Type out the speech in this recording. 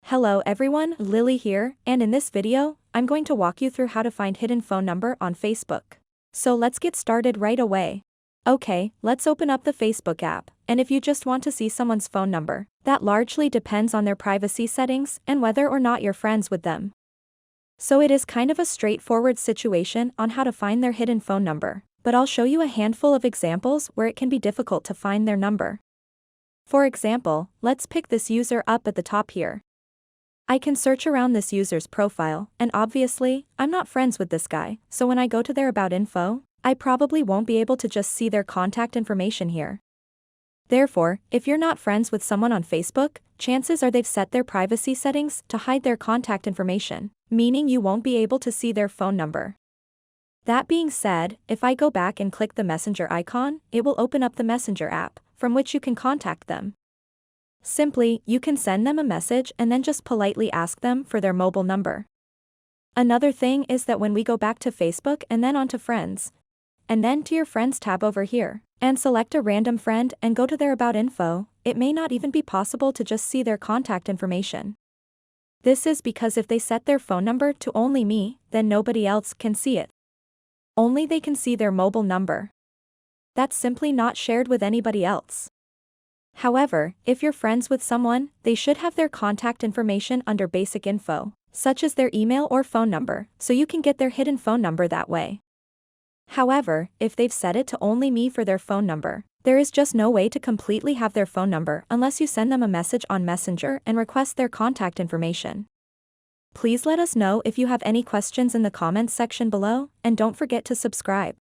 Hello everyone, Lily here, and in this video, I'm going to walk you through how to find hidden phone number on Facebook. So let's get started right away. Okay, let's open up the Facebook app, and if you just want to see someone's phone number, that largely depends on their privacy settings and whether or not you're friends with them. So it is kind of a straightforward situation on how to find their hidden phone number, but I'll show you a handful of examples where it can be difficult to find their number. For example, let's pick this user up at the top here. I can search around this user's profile, and obviously, I'm not friends with this guy, so when I go to their about info, I probably won't be able to just see their contact information here. Therefore, if you're not friends with someone on Facebook, chances are they've set their privacy settings to hide their contact information, meaning you won't be able to see their phone number. That being said, if I go back and click the Messenger icon, it will open up the Messenger app, from which you can contact them. Simply, you can send them a message and then just politely ask them for their mobile number. Another thing is that when we go back to Facebook and then onto Friends, and then to your Friends tab over here, and select a random friend and go to their about info, it may not even be possible to just see their contact information. This is because if they set their phone number to only me, then nobody else can see it. Only they can see their mobile number. That's simply not shared with anybody else. However, if you're friends with someone, they should have their contact information under basic info, such as their email or phone number, so you can get their hidden phone number that way. However, if they've set it to only me for their phone number, there is just no way to completely have their phone number unless you send them a message on Messenger and request their contact information. Please let us know if you have any questions in the comments section below, and don't forget to subscribe.